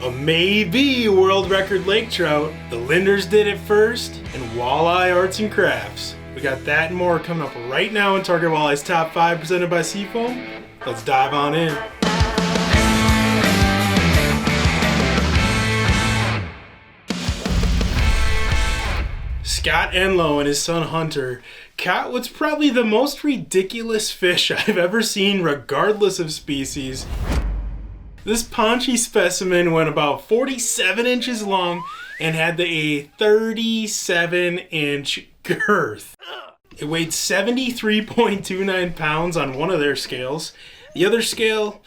A maybe world record lake trout. The Linders did it first, and Walleye Arts and Crafts. We got that and more coming up right now in Target Walleye's Top 5 presented by Seafoam. Let's dive on in. Scott Enlow and his son Hunter caught what's probably the most ridiculous fish I've ever seen regardless of species. This paunchy specimen went about 47 inches long and had a 37-inch girth. It weighed 73.29 pounds on one of their scales. The other scale,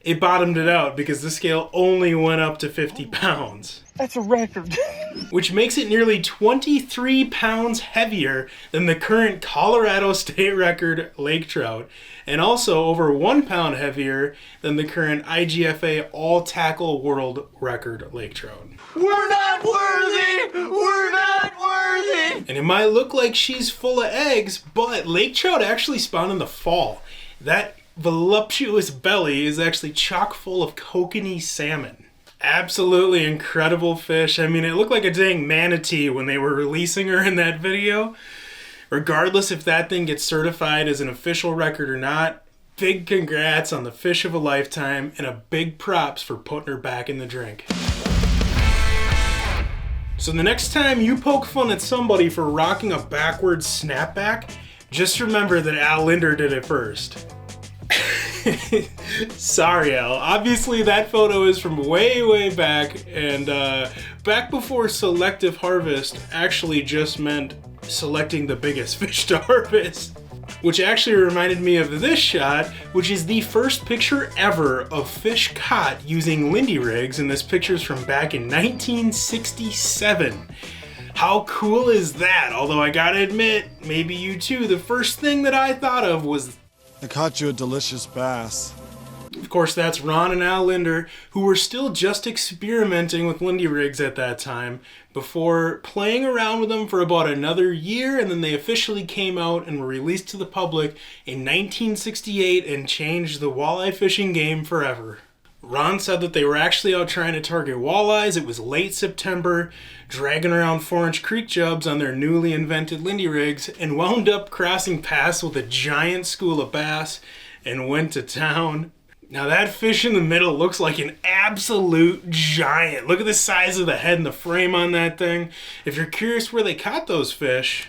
it bottomed it out because the scale only went up to 50 pounds. That's a record. Which makes it nearly 23 pounds heavier than the current Colorado state record lake trout, and also over 1 pound heavier than the current IGFA all-tackle world record lake trout. We're not worthy! We're not worthy! And it might look like she's full of eggs, but lake trout actually spawn in the fall. That voluptuous belly is actually chock full of kokanee salmon. Absolutely incredible fish. I mean, it looked like a dang manatee when they were releasing her in that video. Regardless if that thing gets certified as an official record or not, big congrats on the fish of a lifetime and a big props for putting her back in the drink. So the next time you poke fun at somebody for rocking a backwards snapback, just remember that Al Linder did it first. Sorry, Al. Obviously, that photo is from way back, and back before selective harvest actually just meant selecting the biggest fish to harvest. Which actually reminded me of this shot, which is the first picture ever of fish caught using Lindy rigs, and this picture's from back in 1967. How cool is that? Although I gotta admit, maybe you too, the first thing that I thought of was, I caught you a delicious bass. of course, that's Ron and Al Linder, who were still just experimenting with Lindy rigs at that time, before playing around with them for about another year, and then they officially came out and were released to the public in 1968 and changed the walleye fishing game forever. Ron said that they were actually out trying to target walleyes. It was late September, dragging around 4-inch creek jubs on their newly invented Lindy rigs, and wound up crossing paths with a giant school of bass and went to town. Now that fish in the middle looks like an absolute giant. Look at the size of the head and the frame on that thing. If you're curious where they caught those fish,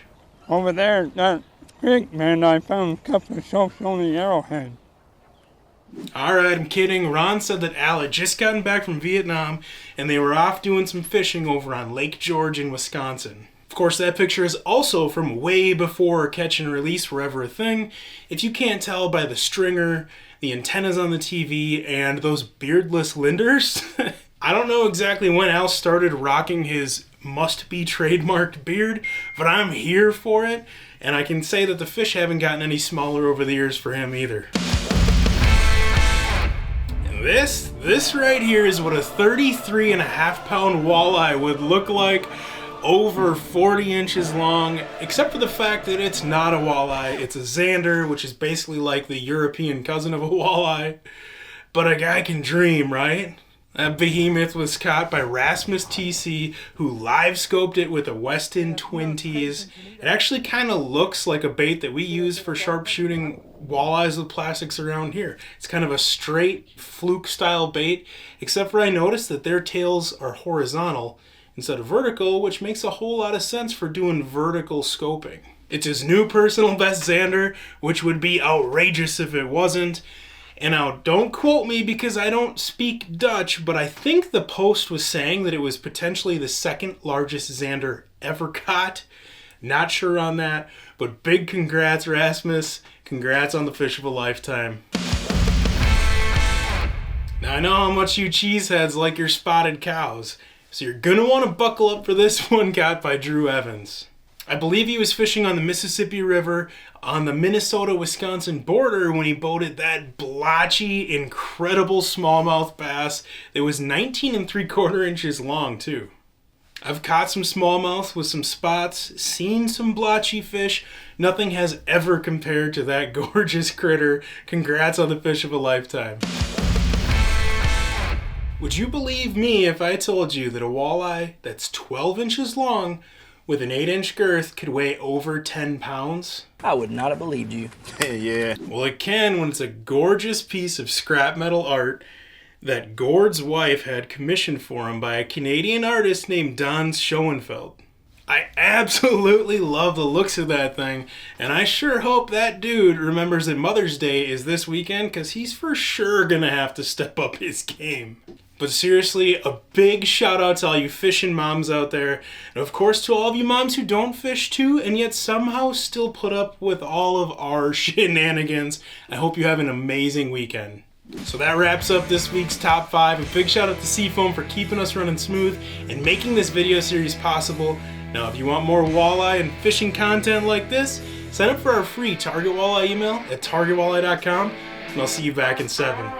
Over there, that creek, man, I found a couple of soaps on the arrowhead. alright, I'm kidding. Ron said that Al had just gotten back from Vietnam and they were off doing some fishing over on Lake George in Wisconsin. Of course, that picture is also from way before catch and release were ever a thing. If you can't tell by the stringer, the antennas on the TV, and those beardless Linders, I don't know exactly when Al started rocking his must-be trademarked beard, but I'm here for it, and I can say that the fish haven't gotten any smaller over the years for him either. And this right here is what a 33.5-pound walleye would look like, over 40 inches long, except for the fact that it's not a walleye, it's a zander, which is basically like the European cousin of a walleye. But a guy can dream, right? That behemoth was caught by Rasmus TC, who live scoped it with a Weston Twin T's. It actually kind of looks like a bait that we use for sharpshooting walleyes with plastics around here. It's kind of a straight fluke style bait, except for I noticed that their tails are horizontal instead of vertical, which makes a whole lot of sense for doing vertical scoping. It's his new personal best zander, which would be outrageous if it wasn't. And now, don't quote me because I don't speak Dutch, but I think the post was saying that it was potentially the second largest zander ever caught. Not sure on that, but big congrats, Rasmus. Congrats on the fish of a lifetime. Now, I know how much you cheeseheads like your spotted cows, so you're gonna want to buckle up for this one caught by Drew Evans. I believe he was fishing on the Mississippi River on the Minnesota-Wisconsin border when he boated that blotchy, incredible smallmouth bass that was 19 3/4 inches long too. I've caught some smallmouth with some spots, seen some blotchy fish. Nothing has ever compared to that gorgeous critter. Congrats on the fish of a lifetime. Would you believe me if I told you that a walleye that's 12 inches long with an 8-inch girth could weigh over 10 pounds? I would not have believed you. Yeah. Well, it can when it's a gorgeous piece of scrap metal art that Gord's wife had commissioned for him by a Canadian artist named Don Schoenfeld. I absolutely love the looks of that thing, and I sure hope that dude remembers that Mother's Day is this weekend, because he's for sure gonna have to step up his game. But seriously, a big shout out to all you fishing moms out there, and of course to all of you moms who don't fish too, and yet somehow still put up with all of our shenanigans. I hope you have an amazing weekend. So that wraps up this week's top 5. A big shout out to Seafoam for keeping us running smooth and making this video series possible. Now, if you want more walleye and fishing content like this, sign up for our free Target Walleye email at targetwalleye.com, and I'll see you back in 7.